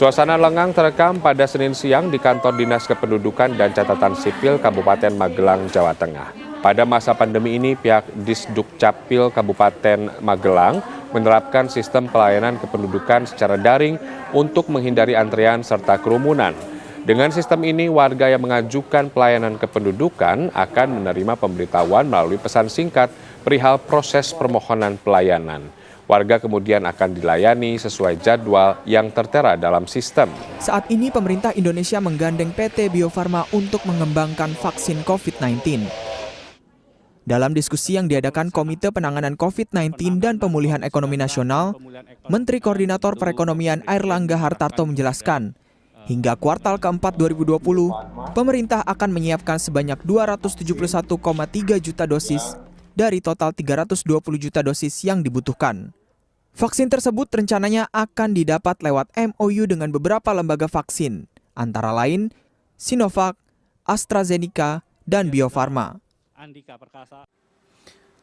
Suasana lengang terekam pada Senin siang di kantor Dinas Kependudukan dan Catatan Sipil Kabupaten Magelang, Jawa Tengah. Pada masa pandemi ini, pihak Disdukcapil Kabupaten Magelang menerapkan sistem pelayanan kependudukan secara daring untuk menghindari antrean serta kerumunan. Dengan sistem ini, warga yang mengajukan pelayanan kependudukan akan menerima pemberitahuan melalui pesan singkat perihal proses permohonan pelayanan. Warga kemudian akan dilayani sesuai jadwal yang tertera dalam sistem. Saat ini pemerintah Indonesia menggandeng PT Bio Farma untuk mengembangkan vaksin COVID-19. Dalam diskusi yang diadakan Komite Penanganan COVID-19 dan Pemulihan Ekonomi Nasional, Menteri Koordinator Perekonomian Airlangga Hartarto menjelaskan, hingga kuartal keempat 2020, pemerintah akan menyiapkan sebanyak 271,3 juta dosis dari total 320 juta dosis yang dibutuhkan. Vaksin tersebut rencananya akan didapat lewat MOU dengan beberapa lembaga vaksin, antara lain Sinovac, AstraZeneca, dan Bio Farma.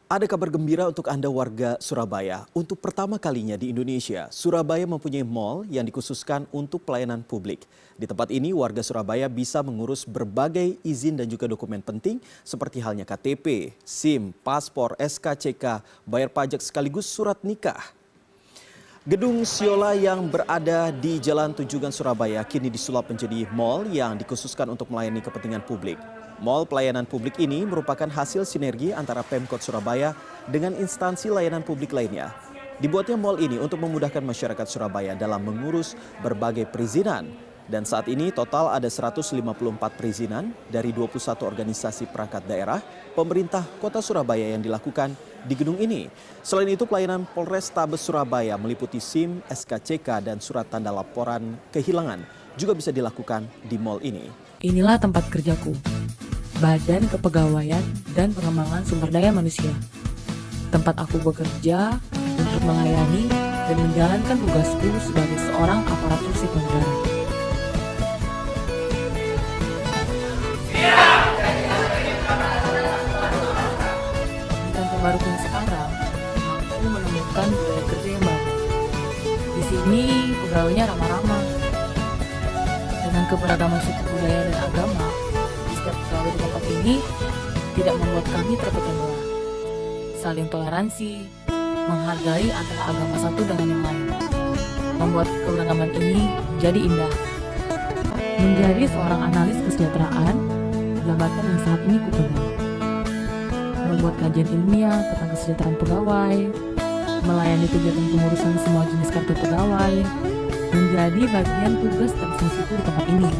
Ada kabar gembira untuk Anda warga Surabaya. Untuk pertama kalinya di Indonesia, Surabaya mempunyai mal yang dikhususkan untuk pelayanan publik. Di tempat ini, warga Surabaya bisa mengurus berbagai izin dan juga dokumen penting seperti halnya KTP, SIM, paspor, SKCK, bayar pajak sekaligus surat nikah. Gedung Siola yang berada di Jalan Tunjungan Surabaya kini disulap menjadi mal yang dikhususkan untuk melayani kepentingan publik. Mal pelayanan publik ini merupakan hasil sinergi antara Pemkot Surabaya dengan instansi layanan publik lainnya. Dibuatnya mal ini untuk memudahkan masyarakat Surabaya dalam mengurus berbagai perizinan. Dan saat ini total ada 154 perizinan dari 21 organisasi perangkat daerah pemerintah Kota Surabaya yang dilakukan di gedung ini. Selain itu, pelayanan Polrestabes Surabaya meliputi SIM, SKCK, dan surat tanda laporan kehilangan juga bisa dilakukan di mal ini. Inilah tempat kerjaku, Badan Kepegawaian dan Pengembangan Sumber Daya Manusia. Tempat aku bekerja untuk melayani dan menjalankan tugasku sebagai seorang aparatur sipil negara. Baru yang sekarang, aku menemukan budaya kerja yang baru. Di sini pegawainya ramah-ramah. Dengan keberagaman suku budaya dan agama, setiap pegawai di tempat ini tidak membuat kami terpecah belah. Saling toleransi, menghargai antara agama satu dengan yang lain, membuat keberagaman ini menjadi indah. Menjadi seorang analis kesejahteraan, jabatan yang saat ini kupegang. Membuat kajian ilmiah tentang kesejahteraan pegawai, melayani kegiatan pengurusan semua jenis kartu pegawai, menjadi bagian tugas dan fungsiku di tempat ini.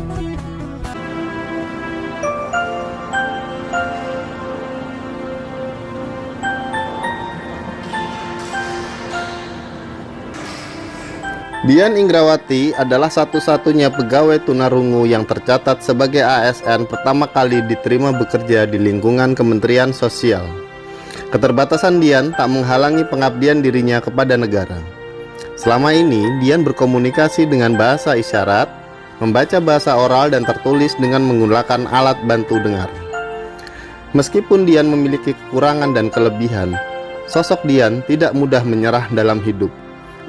Dian Ingrawati adalah satu-satunya pegawai tunarungu yang tercatat sebagai ASN pertama kali diterima bekerja di lingkungan Kementerian Sosial. Keterbatasan Dian tak menghalangi pengabdian dirinya kepada negara. Selama ini, Dian berkomunikasi dengan bahasa isyarat, membaca bahasa oral dan tertulis dengan menggunakan alat bantu dengar. Meskipun Dian memiliki kekurangan dan kelebihan, sosok Dian tidak mudah menyerah dalam hidup.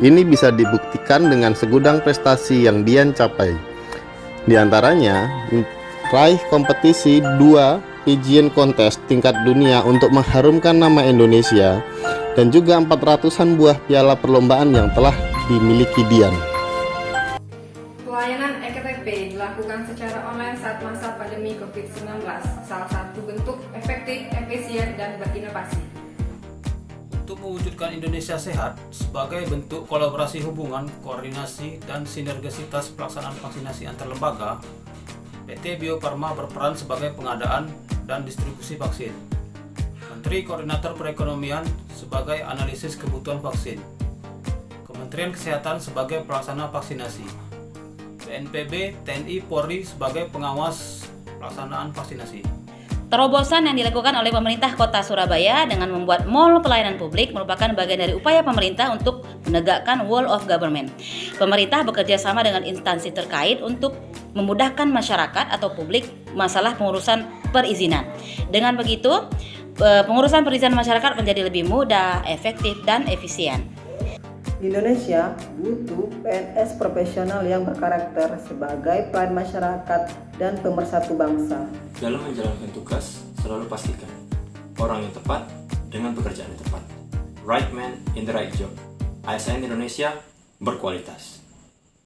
Ini bisa dibuktikan dengan segudang prestasi yang Dian capai. Di antaranya, raih kompetisi 2 Pigeon Contest tingkat dunia untuk mengharumkan nama Indonesia, dan juga 400-an buah piala perlombaan yang telah dimiliki Dian. Pelayanan EKTP dilakukan secara online saat masa pandemi COVID-19, salah satu bentuk efektif, efisien, dan berinovasi. Untuk mewujudkan Indonesia sehat sebagai bentuk kolaborasi hubungan, koordinasi, dan sinergisitas pelaksanaan vaksinasi antar lembaga, PT Bio Farma berperan sebagai pengadaan dan distribusi vaksin. Menteri Koordinator Perekonomian sebagai analisis kebutuhan vaksin. Kementerian Kesehatan sebagai pelaksana vaksinasi. BNPB, TNI, Polri sebagai pengawas pelaksanaan vaksinasi. Terobosan yang dilakukan oleh pemerintah Kota Surabaya dengan membuat mal pelayanan publik merupakan bagian dari upaya pemerintah untuk menegakkan whole of government. Pemerintah bekerja sama dengan instansi terkait untuk memudahkan masyarakat atau publik masalah pengurusan perizinan. Dengan begitu, pengurusan perizinan masyarakat menjadi lebih mudah, efektif, dan efisien. Indonesia butuh PNS profesional yang berkarakter sebagai pelayan masyarakat dan pemersatu bangsa. Dalam menjalankan tugas, selalu pastikan orang yang tepat dengan pekerjaan yang tepat. Right man in the right job. ASN Indonesia berkualitas.